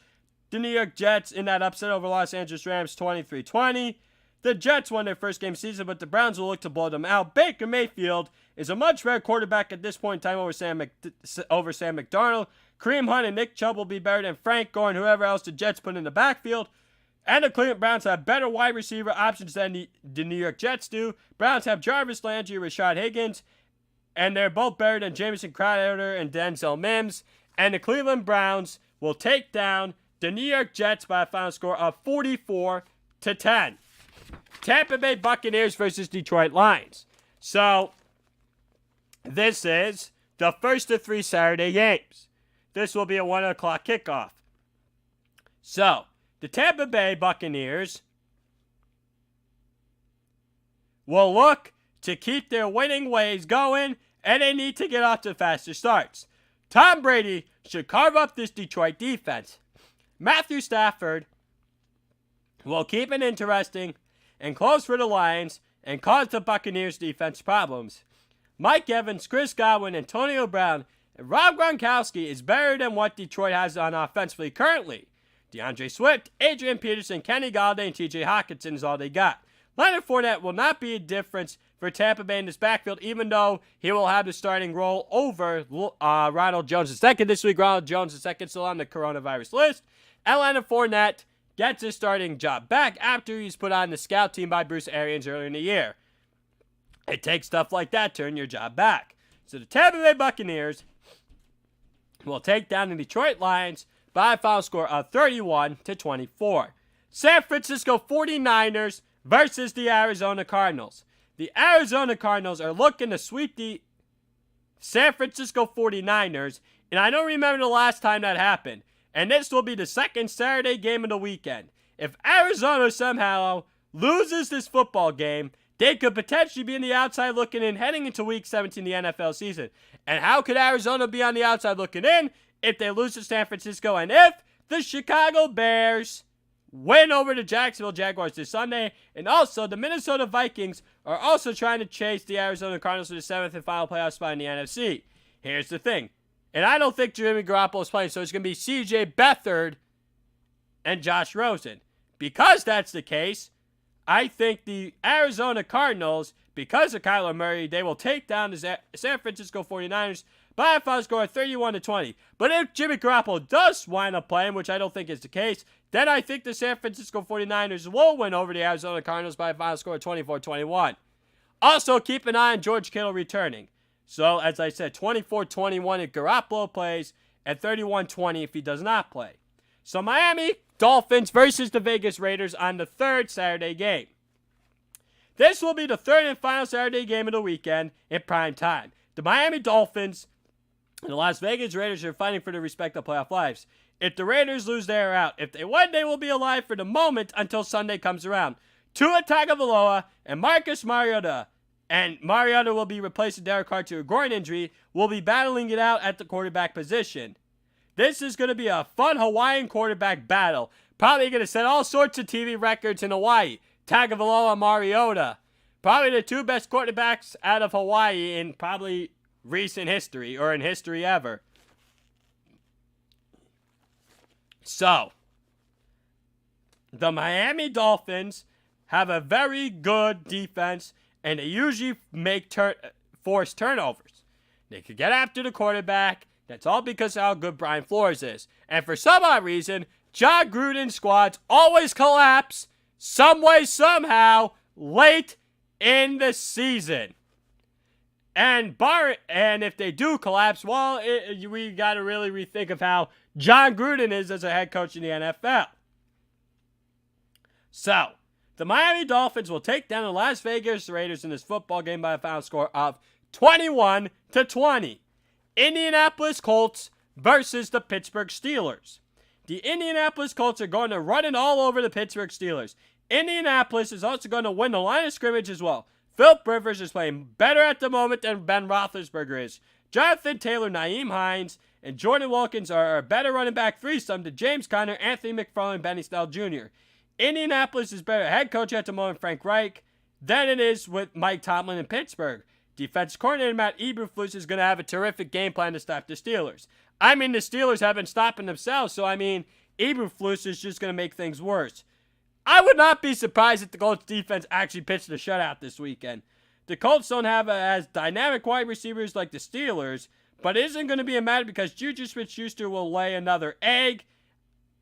The New York Jets in that upset over Los Angeles Rams 23-20. The Jets won their first game of the season, but the Browns will look to blow them out. Baker Mayfield is a much better quarterback at this point in time over Sam McDarnold. Kareem Hunt and Nick Chubb will be better than Frank Gore and whoever else the Jets put in the backfield. And the Cleveland Browns have better wide receiver options than the New York Jets do. Browns have Jarvis Landry, Rashad Higgins, and they're both better than Jamison Crowder and Denzel Mims. And the Cleveland Browns will take down the New York Jets by a final score of 44-10. Tampa Bay Buccaneers versus Detroit Lions. So, this is the first of 3 Saturday games. This will be a 1 o'clock kickoff. So, the Tampa Bay Buccaneers will look to keep their winning ways going, and they need to get off to faster starts. Tom Brady should carve up this Detroit defense. Matthew Stafford will keep it interesting and close for the Lions and caused the Buccaneers' defense problems. Mike Evans, Chris Godwin, Antonio Brown, and Rob Gronkowski is better than what Detroit has on offensively currently. DeAndre Swift, Adrian Peterson, Kenny Galladay, and TJ Hockenson is all they got. Leonard Fournette will not be a difference for Tampa Bay in this backfield, even though he will have the starting role over Ronald Jones II this week. Ronald Jones II still on the coronavirus list. And Leonard Fournette gets his starting job back after he's put on the scout team by Bruce Arians earlier in the year. It takes stuff like that to earn your job back. So the Tampa Bay Buccaneers will take down the Detroit Lions by a final score of 31-24. San Francisco 49ers versus the Arizona Cardinals. The Arizona Cardinals are looking to sweep the San Francisco 49ers, and I don't remember the last time that happened. And this will be the second Saturday game of the weekend. If Arizona somehow loses this football game, they could potentially be on the outside looking in heading into Week 17 of the NFL season. And how could Arizona be on the outside looking in if they lose to San Francisco and if the Chicago Bears win over the Jacksonville Jaguars this Sunday? And also, the Minnesota Vikings are also trying to chase the Arizona Cardinals to the 7th and final playoff spot in the NFC. Here's the thing. And I don't think Jimmy Garoppolo is playing, so it's going to be C.J. Beathard and Josh Rosen. Because that's the case, I think the Arizona Cardinals, because of Kyler Murray, they will take down the San Francisco 49ers by a final score of 31-20. But if Jimmy Garoppolo does wind up playing, which I don't think is the case, then I think the San Francisco 49ers will win over the Arizona Cardinals by a final score of 24-21. Also, keep an eye on George Kittle returning. So, as I said, 24-21 if Garoppolo plays, and 31-20 if he does not play. So, Miami Dolphins versus the Vegas Raiders on the third Saturday game. This will be the third and final Saturday game of the weekend in prime time. The Miami Dolphins and the Las Vegas Raiders are fighting for their respective playoff lives. If the Raiders lose, they are out. If they win, they will be alive for the moment until Sunday comes around. Tua Tagovailoa and Marcus Mariota, and Mariota will be replacing Derek Carr to a groin injury, will be battling it out at the quarterback position. This is going to be a fun Hawaiian quarterback battle. Probably going to set all sorts of TV records in Hawaii. Tagovailoa and Mariota. Probably the two best quarterbacks out of Hawaii in probably recent history, or in history ever. So, the Miami Dolphins have a very good defense, and they usually make force turnovers. They could get after the quarterback. That's all because of how good Brian Flores is. And for some odd reason, John Gruden's squads always collapse some way, somehow, late in the season. And if they do collapse, well, we got to really rethink of how John Gruden is as a head coach in the NFL. So, the Miami Dolphins will take down the Las Vegas Raiders in this football game by a final score of 21-20. Indianapolis Colts versus the Pittsburgh Steelers. The Indianapolis Colts are going to run it all over the Pittsburgh Steelers. Indianapolis is also going to win the line of scrimmage as well. Philip Rivers is playing better at the moment than Ben Roethlisberger is. Jonathan Taylor, Nyheim Hines, and Jordan Wilkins are a better running back threesome to James Conner, Anthony McFarland, and Benny Snell Jr. Indianapolis is better head coach at the moment, Frank Reich, than it is with Mike Tomlin in Pittsburgh. Defense coordinator Matt Eberflus is going to have a terrific game plan to stop the Steelers. I mean, the Steelers have been stopping themselves, so I mean, Eberflus is just going to make things worse. I would not be surprised if the Colts defense actually pitched a shutout this weekend. The Colts don't have as dynamic wide receivers like the Steelers, but it isn't going to be a matter because Juju Smith-Schuster will lay another egg.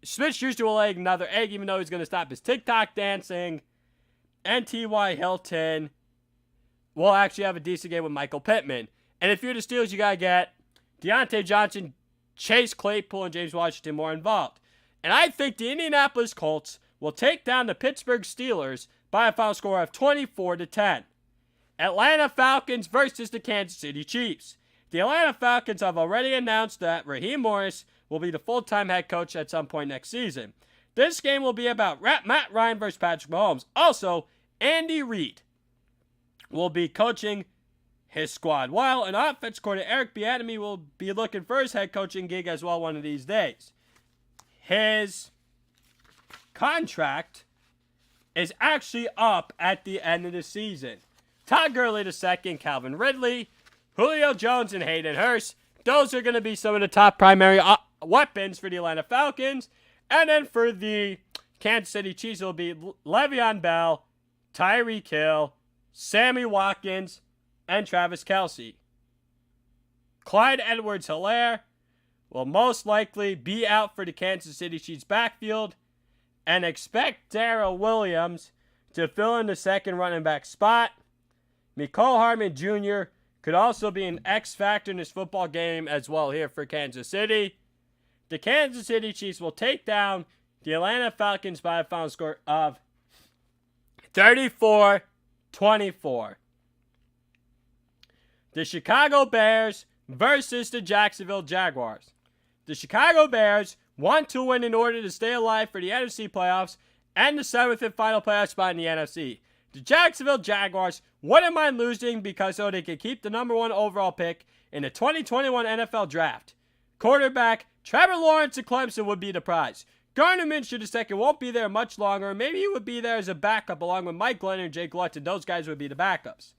Smith-Schuster will lay another egg even though he's going to stop his TikTok dancing. And T.Y. Hilton will actually have a decent game with Michael Pittman. And if you're the Steelers, you got to get Deontay Johnson, Chase Claypool, and James Washington more involved. And I think the Indianapolis Colts will take down the Pittsburgh Steelers by a final score of 24-10. Atlanta Falcons versus the Kansas City Chiefs. The Atlanta Falcons have already announced that Raheem Morris will be the full-time head coach at some point next season. This game will be about Matt Ryan versus Patrick Mahomes. Also, Andy Reid will be coaching his squad, while an offense coordinator, Eric Bieniemy, will be looking for his head coaching gig as well one of these days. His contract is actually up at the end of the season. Todd Gurley II, Calvin Ridley, Julio Jones, and Hayden Hurst. Those are going to be some of the top primary weapons for the Atlanta Falcons. And then for the Kansas City Chiefs, it'll be Le'Veon Bell, Tyreek Hill, Sammy Watkins, and Travis Kelce. Clyde Edwards-Helaire will most likely be out for the Kansas City Chiefs backfield, and expect Darrell Williams to fill in the second running back spot. Mecole Hardman Jr. could also be an X factor in this football game as well here for Kansas City. The Kansas City Chiefs will take down the Atlanta Falcons by a final score of 34-24. The Chicago Bears versus the Jacksonville Jaguars. The Chicago Bears want to win in order to stay alive for the NFC playoffs and the 7th and final playoff spot in the NFC. The Jacksonville Jaguars wouldn't mind losing because so they could keep the number 1 overall pick in the 2021 NFL Draft. Quarterback Trevor Lawrence of Clemson would be the prize. Gardner Minshew II won't be there much longer. Maybe he would be there as a backup along with Mike Glennon and Jake Luton. Those guys would be the backups.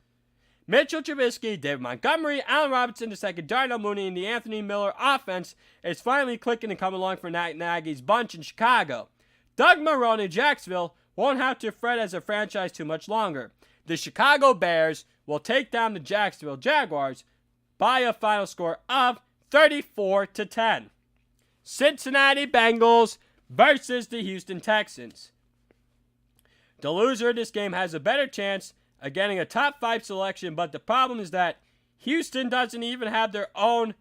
Mitchell Trubisky, David Montgomery, Allen Robinson II, Darnell Mooney, and the Anthony Miller offense is finally clicking and coming along for Nagy's bunch in Chicago. Doug Marrone in Jacksonville won't have to fret as a franchise too much longer. The Chicago Bears will take down the Jacksonville Jaguars by a final score of 34-10. Cincinnati Bengals versus the Houston Texans. The loser of this game has a better chance of getting a top 5 selection, but the problem is that Houston doesn't even have their own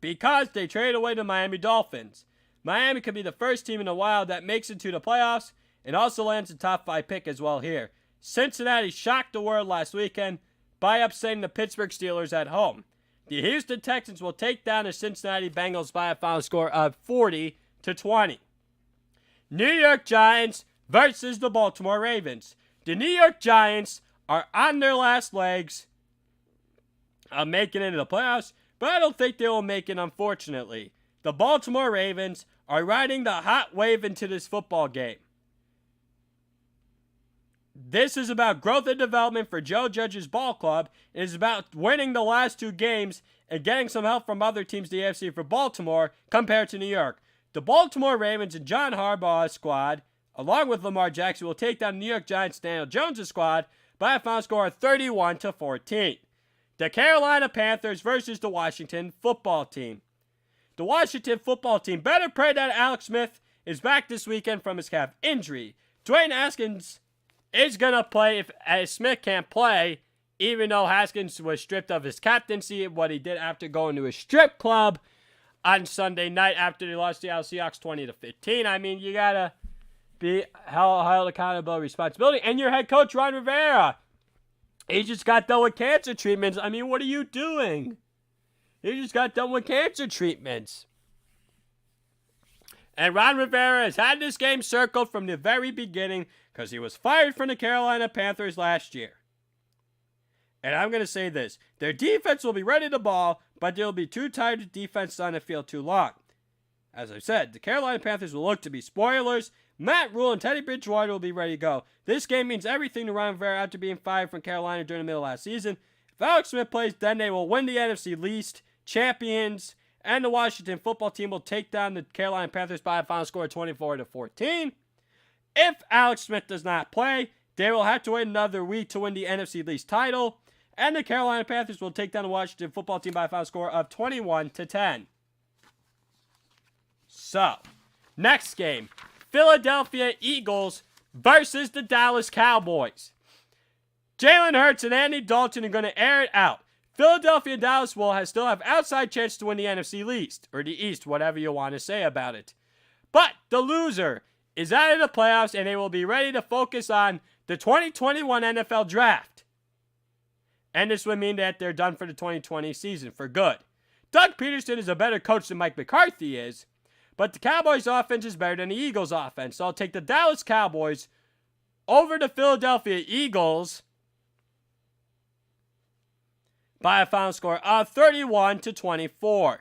because they traded away the Miami Dolphins. Miami could be the first team in a while that makes it to the playoffs and also lands a top 5 pick as well here. Cincinnati shocked the world last weekend by upsetting the Pittsburgh Steelers at home. The Houston Texans will take down the Cincinnati Bengals by a final score of 40-20. New York Giants versus the Baltimore Ravens. The New York Giants are on their last legs of making it into the playoffs, but I don't think they will make it, unfortunately. The Baltimore Ravens are riding the hot wave into this football game. This is about growth and development for Joe Judge's ball club. It is about winning the last 2 games and getting some help from other teams in the AFC for Baltimore compared to New York. The Baltimore Ravens and John Harbaugh's squad, along with Lamar Jackson, will take down the New York Giants' Daniel Jones' squad by a final score of 31-14. The Carolina Panthers versus the Washington football team. The Washington football team better pray that Alex Smith is back this weekend from his calf injury. Dwayne Haskins is going to play if Smith can't play, even though Haskins was stripped of his captaincy, what he did after going to a strip club on Sunday night after they lost the Seahawks 20-15. I mean, you got to be held accountable responsibility. And your head coach, Ron Rivera, he just got done with cancer treatments. I mean, what are you doing? He just got done with cancer treatments. And Ron Rivera has had this game circled from the very beginning because he was fired from the Carolina Panthers last year. And I'm going to say this. Their defense will be ready to ball, but they'll be too tired of defense on the field too long. As I said, the Carolina Panthers will look to be spoilers. Matt Rule and Teddy Bridgewater will be ready to go. This game means everything to Ron Rivera after being fired from Carolina during the middle of last season. If Alex Smith plays, then they will win the NFC least champions, and the Washington football team will take down the Carolina Panthers by a final score of 24-14. If Alex Smith does not play, they will have to wait another week to win the NFC least title, and the Carolina Panthers will take down the Washington football team by a final score of 21-10. So, next game, Philadelphia Eagles versus the Dallas Cowboys. Jalen Hurts and Andy Dalton are going to air it out. Philadelphia and Dallas will still have outside chance to win the NFC least, or the East, whatever you want to say about it. But the loser is out of the playoffs, and they will be ready to focus on the 2021 NFL Draft. And this would mean that they're done for the 2020 season for good. Doug Peterson is a better coach than Mike McCarthy is, but the Cowboys' offense is better than the Eagles' offense. So I'll take the Dallas Cowboys over the Philadelphia Eagles by a final score of 31-24.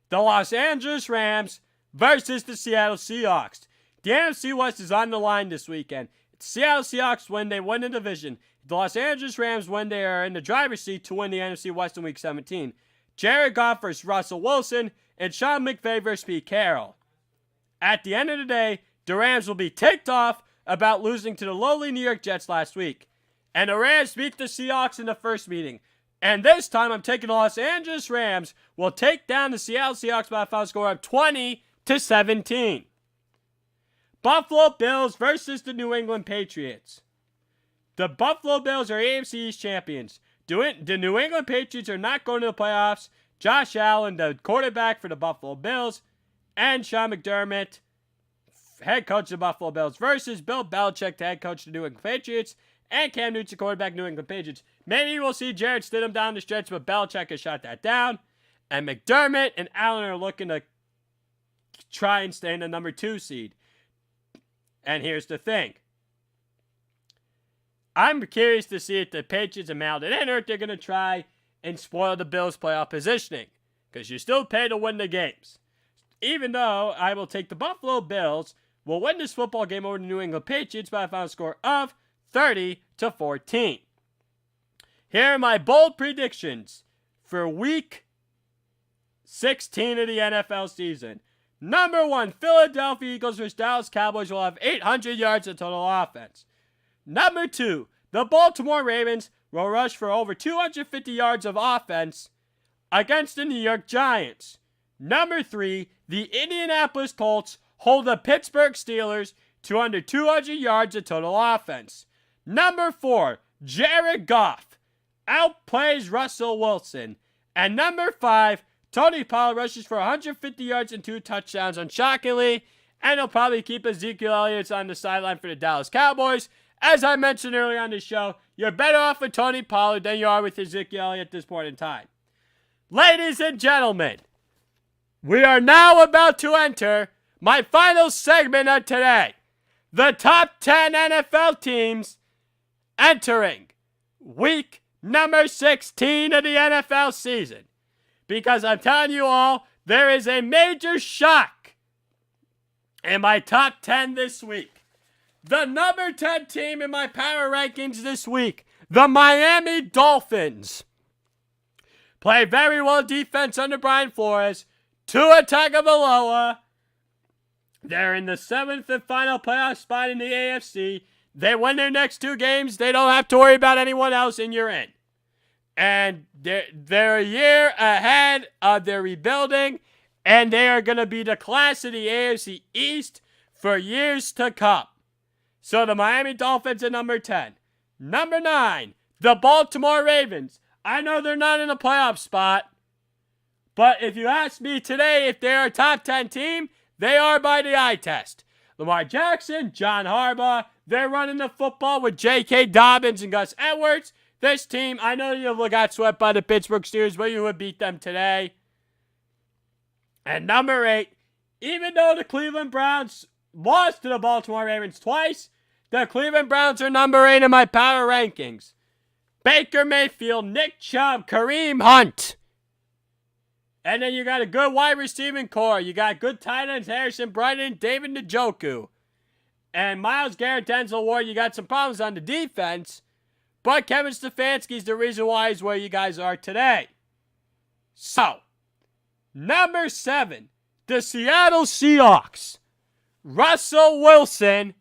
The Los Angeles Rams versus the Seattle Seahawks. The NFC West is on the line this weekend. Seattle Seahawks win, they win the division. The Los Angeles Rams win, they are in the driver's seat to win the NFC West in Week 17. Jared Goff versus Russell Wilson, and Sean McVay versus Pete Carroll. At the end of the day, the Rams will be ticked off about losing to the lowly New York Jets last week. And the Rams beat the Seahawks in the first meeting. And this time, I'm taking the Los Angeles Rams will take down the Seattle Seahawks by a final score of 20-17. Buffalo Bills versus the New England Patriots. The Buffalo Bills are AFC East champions. The New England Patriots are not going to the playoffs. Josh Allen, the quarterback for the Buffalo Bills, and Sean McDermott, head coach of the Buffalo Bills, versus Bill Belichick, the head coach of the New England Patriots, and Cam Newton, quarterback, New England Patriots. Maybe we'll see Jarrett Stidham down the stretch, but Belichick has shot that down. And McDermott and Allen are looking to try and stay in the number 2 seed. And here's the thing. I'm curious to see if the Patriots are mailed it in or if they're going to try and spoil the Bills' playoff positioning. Because you still pay to win the games. Even though I will take the Buffalo Bills will win this football game over the New England Patriots by a final score of 30-14. Here are my bold predictions for Week 16 of the NFL season. Number 1, Philadelphia Eagles versus Dallas Cowboys will have 800 yards of total offense. Number 2, the Baltimore Ravens will rush for over 250 yards of offense against the New York Giants. Number 3, the Indianapolis Colts hold the Pittsburgh Steelers to under 200 yards of total offense. Number 4, Jared Goff outplays Russell Wilson. And number 5, Tony Pollard rushes for 150 yards and 2 touchdowns, unshockingly, and he'll probably keep Ezekiel Elliott on the sideline for the Dallas Cowboys. As I mentioned earlier on the show, you're better off with Tony Pollard than you are with Ezekiel Elliott at this point in time. Ladies and gentlemen, we are now about to enter my final segment of today. The top 10 NFL teams entering week number 16 of the NFL season. Because I'm telling you all, there is a major shock in my top 10 this week. The number 10 team in my power rankings this week, the Miami Dolphins, play very well defense under Brian Flores. Tua Tagovailoa, they're in the 7th and final playoff spot in the AFC. They win their next 2 games. They don't have to worry about anyone else, and you're in. And they're a year ahead of their rebuilding, and they are going to be the class of the AFC East for years to come. So the Miami Dolphins at number 10. Number 9, the Baltimore Ravens. I know they're not in a playoff spot, but if you ask me today if they're a top 10 team, they are by the eye test. Lamar Jackson, John Harbaugh, they're running the football with J.K. Dobbins and Gus Edwards. This team, I know you got swept by the Pittsburgh Steelers, but you would beat them today. And number 8, even though the Cleveland Browns lost to the Baltimore Ravens twice, the Cleveland Browns are number 8 in my power rankings. Baker Mayfield, Nick Chubb, Kareem Hunt. And then you got a good wide receiving core. You got good tight ends, Harrison Bryant, David Njoku. And Myles Garrett, Denzel Ward. You got some problems on the defense. But Kevin Stefanski's the reason why he's where you guys are today. So, number 7, the Seattle Seahawks. Russell Wilson,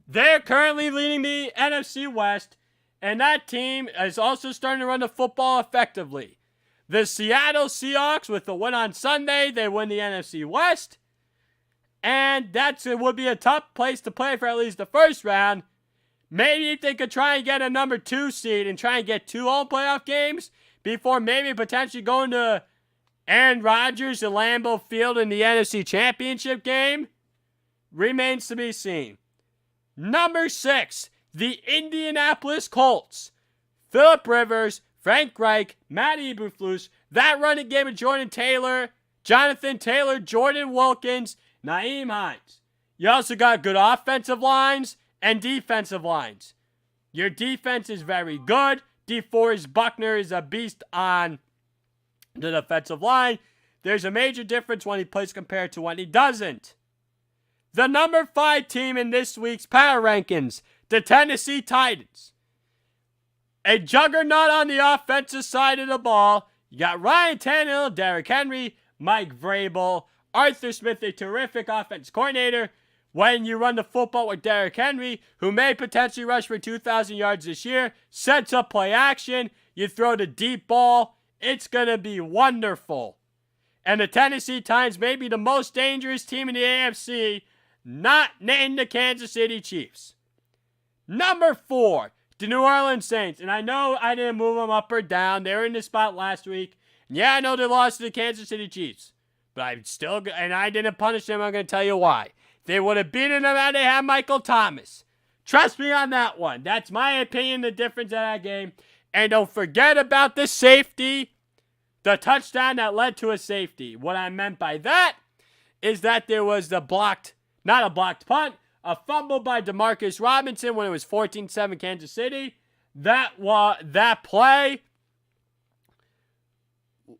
they're currently leading the NFC West, and that team is also starting to run the football effectively. The Seattle Seahawks, with the win on Sunday, they win the NFC West, and it would be a tough place to play for at least the first round. Maybe if they could try and get a number 2 seed and try and get 2 home playoff games before maybe potentially going to Aaron Rodgers and Lambeau Field in the NFC Championship game, remains to be seen. Number 6, the Indianapolis Colts. Phillip Rivers, Frank Reich, Matt Eberflus, that running game of Jordan Taylor, Jonathan Taylor, Jordan Wilkins, Nyheim Hines. You also got good offensive lines and defensive lines. Your defense is very good. DeForest Buckner is a beast on the defensive line. There's a major difference when he plays compared to when he doesn't. The number 5 team in this week's power rankings, the Tennessee Titans. A juggernaut on the offensive side of the ball. You got Ryan Tannehill, Derrick Henry, Mike Vrabel, Arthur Smith, a terrific offense coordinator. When you run the football with Derrick Henry, who may potentially rush for 2,000 yards this year, sets up play action, you throw the deep ball, it's going to be wonderful. And the Tennessee Titans may be the most dangerous team in the AFC, not named the Kansas City Chiefs. Number 4, the New Orleans Saints. And I know I didn't move them up or down. They were in the spot last week. And yeah, I know they lost to the Kansas City Chiefs. But I didn't punish them. I'm going to tell you why. They would have beaten them had they had Michael Thomas. Trust me on that one. That's my opinion, the difference in that game. And don't forget about the safety, the touchdown that led to a safety. What I meant by that is that there was not a blocked punt, a fumble by Demarcus Robinson when it was 14-7 Kansas City. That play,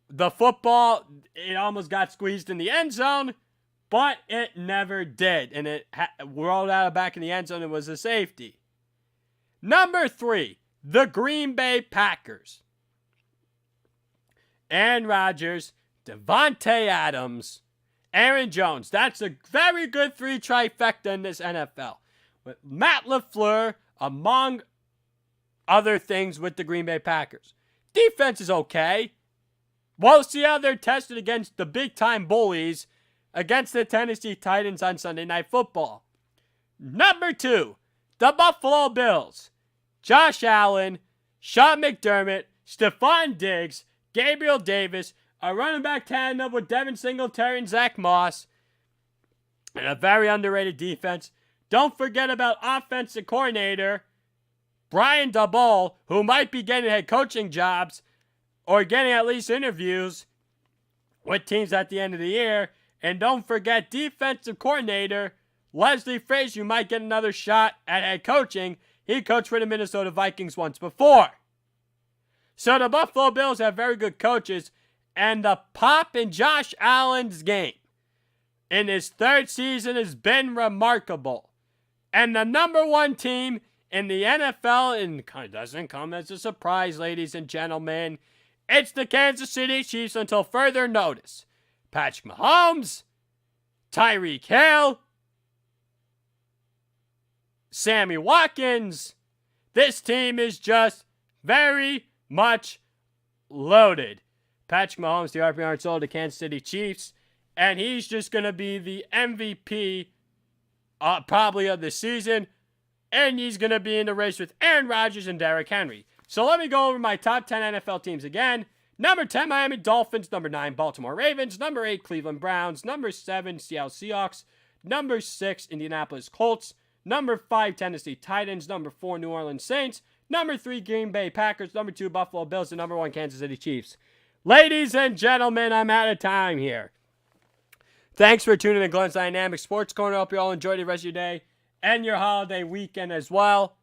the football, it almost got squeezed in the end zone. But it never did, and it rolled out back in the end zone. It was a safety. Number 3, the Green Bay Packers. Aaron Rodgers, Devontae Adams, Aaron Jones. That's a very good 3 trifecta in this NFL. With Matt LaFleur, among other things with the Green Bay Packers. Defense is okay. We'll see how they're tested against the big-time bullies against the Tennessee Titans on Sunday Night Football. Number 2, the Buffalo Bills. Josh Allen, Sean McDermott, Stephon Diggs, Gabriel Davis, a running back tandem with Devin Singletary and Zach Moss, and a very underrated defense. Don't forget about offensive coordinator Brian Daboll, who might be getting head coaching jobs or getting at least interviews with teams at the end of the year. And don't forget defensive coordinator Leslie Frazier, who might get another shot at head coaching. He coached for the Minnesota Vikings once before. So the Buffalo Bills have very good coaches. And the pop in Josh Allen's game in his 3rd season has been remarkable. And the number 1 team in the NFL, and it doesn't come as a surprise, ladies and gentlemen, it's the Kansas City Chiefs until further notice. Patrick Mahomes, Tyreek Hill, Sammy Watkins. This team is just very much loaded. Patrick Mahomes, the RP sold to Kansas City Chiefs, and he's just going to be the MVP probably of the season, and he's going to be in the race with Aaron Rodgers and Derrick Henry. So let me go over my top 10 NFL teams again. Number 10, Miami Dolphins. Number 9, Baltimore Ravens. Number 8, Cleveland Browns. Number 7, Seattle Seahawks. Number 6, Indianapolis Colts. Number 5, Tennessee Titans. Number 4, New Orleans Saints. Number 3, Green Bay Packers. Number 2, Buffalo Bills. And number 1, Kansas City Chiefs. Ladies and gentlemen, I'm out of time here. Thanks for tuning in to Glenn's Dynamic Sports Corner. I hope you all enjoy the rest of your day and your holiday weekend as well.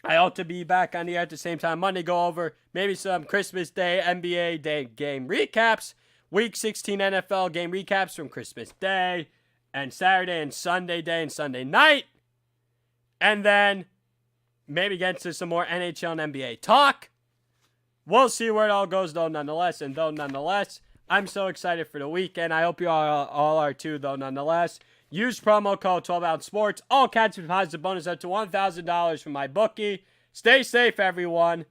I hope to be back on the air at the same time Monday. Go over maybe some Christmas Day NBA Day game recaps. Week 16 NFL game recaps from Christmas Day and Saturday and Sunday Day and Sunday night. And then maybe get into some more NHL and NBA talk. We'll see where it all goes, though, nonetheless. And though, nonetheless, I'm so excited for the weekend. I hope you all are too, though, nonetheless. Use promo code 12OutSports. All caps with positive bonus up to $1,000 from my bookie. Stay safe, everyone.